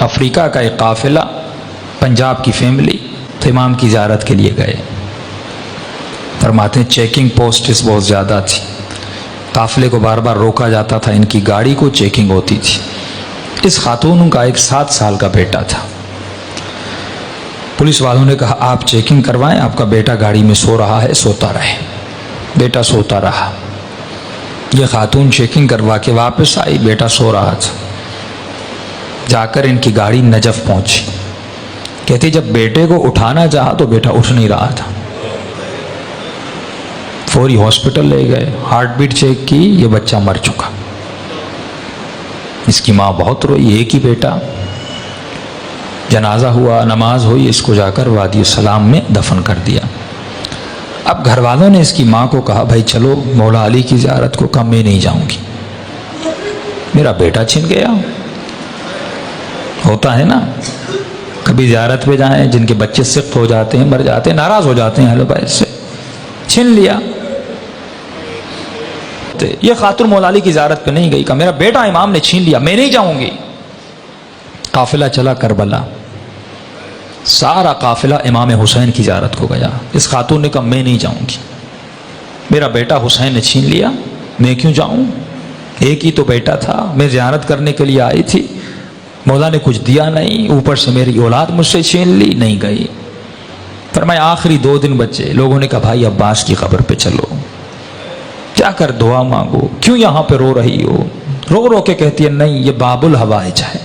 افریقہ کا ایک قافلہ پنجاب کی فیملی تو امام کی زیارت کے لیے گئے. فرماتے ہیں چیکنگ پوسٹس بہت زیادہ تھی، قافلے کو بار بار روکا جاتا تھا، ان کی گاڑی کو چیکنگ ہوتی تھی. اس خاتون کا ایک 7 سال کا بیٹا تھا. پولیس والوں نے کہا آپ چیکنگ کروائیں، آپ کا بیٹا گاڑی میں سو رہا ہے، سوتا رہے. بیٹا سوتا رہا. یہ خاتون چیکنگ کروا کے واپس آئی، بیٹا سو رہا تھا. جا کر ان کی گاڑی نجف پہنچی. کہتے جب بیٹے کو اٹھانا چاہا تو بیٹا اٹھ نہیں رہا تھا. فوری ہاسپٹل لے گئے، ہارٹ بیٹ چیک کی، یہ بچہ مر چکا. اس کی ماں بہت روئی، ایک ہی بیٹا. جنازہ ہوا، نماز ہوئی، اس کو جا کر وادی السلام میں دفن کر دیا. اب گھر والوں نے اس کی ماں کو کہا بھائی چلو مولا علی کی زیارت کو. کہا میں نہیں جاؤں گی، میرا بیٹا چھن گیا. ہوتا ہے نا، کبھی زیارت پہ جائیں، جن کے بچے سخت ہو جاتے ہیں، مر جاتے ہیں، ناراض ہو جاتے ہیں اہل بیت سے. چھن لیا. یہ خاتون مولا علی کی زیارت پہ نہیں گئی، کہا میرا بیٹا امام نے چھین لیا، میں نہیں جاؤں گی. قافلہ چلا کربلا، سارا قافلہ امام حسین کی زیارت کو گیا. اس خاتون نے کہا میں نہیں جاؤں گی، میرا بیٹا حسین نے چھین لیا، میں کیوں جاؤں؟ ایک ہی تو بیٹا تھا، میں زیارت کرنے کے لیے آئی تھی، مولا نے کچھ دیا نہیں، اوپر سے میری اولاد مجھ سے چھین لی. نہیں گئی. فرمایا آخری 2 دن بچے. لوگوں نے کہا بھائی عباس کی قبر پہ چلو، جا کر دعا مانگو. کیوں یہاں پہ رو رہی ہو؟ رو رو کے کہتی ہے نہیں، یہ باب الحوائج ہے،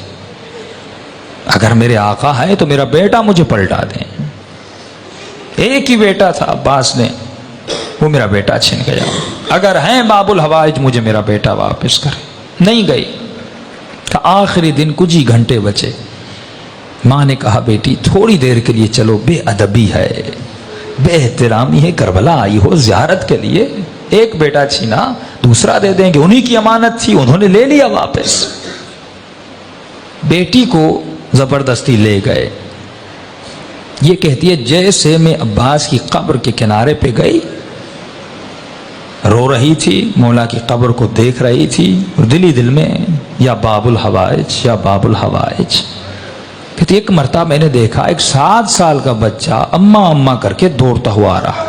اگر میرے آقا ہے تو میرا بیٹا مجھے پلٹا دیں. ایک ہی بیٹا تھا عباس نے، وہ میرا بیٹا چھن گیا. اگر ہیں باب الحوائج مجھے میرا بیٹا واپس کرے. نہیں گئی. آخری دن کچھ ہی گھنٹے بچے. ماں نے کہا بیٹی تھوڑی دیر کے لیے چلو، بے ادبی ہے، بے احترامی ہے، کربلا آئی ہو زیارت کے لیے، ایک بیٹا چھینا دوسرا دے دیں گے، انہی کی امانت تھی، انہوں نے لے لیا واپس. بیٹی کو زبردستی لے گئے. یہ کہتی ہے جیسے میں عباس کی قبر کے کنارے پہ گئی، رو رہی تھی، مولا کی قبر کو دیکھ رہی تھی، اور دل ہی دل میں یا باب الحوائج یا باب الحوائج. کہتی ایک مرتبہ میں نے دیکھا ایک 7 سال کا بچہ اماں اماں کر کے دوڑتا ہوا آ رہا.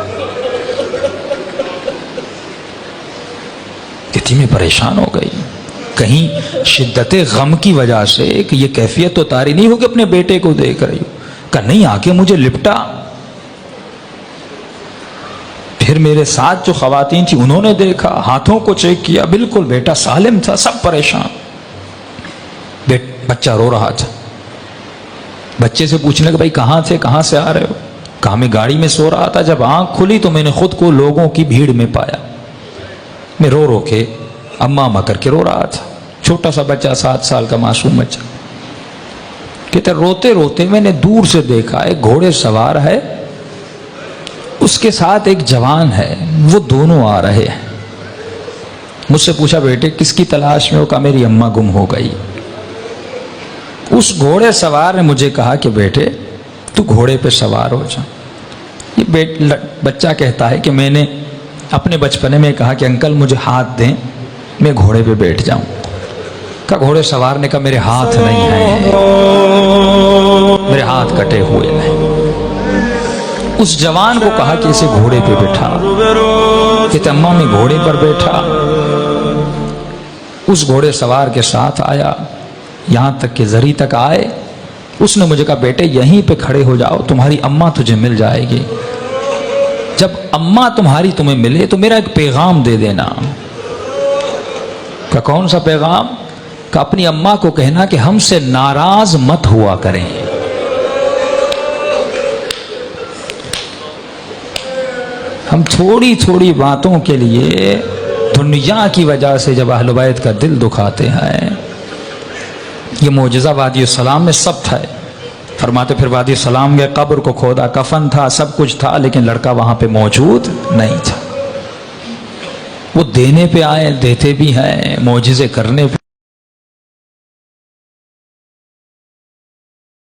کہتی میں پریشان ہو گئی، کہیں شدت غم کی وجہ سے کہ یہ کیفیت تو طاری نہیں ہو کہ اپنے بیٹے کو دیکھ رہی ہو. کہ نہیں، آ کے مجھے لپٹا. پھر میرے ساتھ جو خواتین تھی انہوں نے دیکھا، ہاتھوں کو چیک کیا، بالکل بیٹا سالم تھا. سب پریشان. بچہ رو رہا تھا. بچے سے پوچھنے کہ بھائی کہاں تھے، کہاں سے آ رہے ہو؟ کہا میں گاڑی میں سو رہا تھا، جب آنکھ کھلی تو میں نے خود کو لوگوں کی بھیڑ میں پایا. میں رو رو کے اماں اماں کر کے رو رہا تھا. چھوٹا سا بچہ، 7 سال کا معصوم بچہ. کہتے روتے روتے میں نے دور سے دیکھا ایک گھوڑے سوار ہے، اس کے ساتھ ایک جوان ہے، وہ دونوں آ رہے ہیں. مجھ سے پوچھا بیٹے کس کی تلاش میں ہو؟ کہا میری اماں گم ہو گئی. اس گھوڑے سوار نے مجھے کہا کہ بیٹے تو گھوڑے پہ سوار ہو جا. یہ بچہ کہتا ہے کہ میں نے اپنے بچپنے میں کہا کہ انکل مجھے ہاتھ دیں، میں گھوڑے پہ بیٹھ جاؤں. کہا گھوڑے سوار نے کہا میرے ہاتھ نہیں ہیں، میرے ہاتھ کٹے ہوئے ہیں. اس جوان کو کہا کہ اسے گھوڑے پہ بٹھا. کہتے اماں میں گھوڑے پر بیٹھا، اس گھوڑے سوار کے ساتھ آیا، یہاں تک کہ زری تک آئے. اس نے مجھے کہا بیٹے یہیں پہ کھڑے ہو جاؤ، تمہاری اماں تجھے مل جائے گی. جب اماں تمہاری تمہیں ملے تو میرا ایک پیغام دے دینا. کہ کون سا پیغام؟ کہ اپنی اماں کو کہنا کہ ہم سے ناراض مت ہوا کریں. ہم تھوڑی تھوڑی باتوں کے لیے دنیا کی وجہ سے جب اہل بیت کا دل دکھاتے ہیں. یہ معجزہ وادی السلام میں سب تھا. فرماتے پھر وادی السلام میں قبر کو کھودا، کفن تھا، سب کچھ تھا، لیکن لڑکا وہاں پہ موجود نہیں تھا. وہ دینے پہ آئے، دیتے بھی ہیں، معجزے کرنے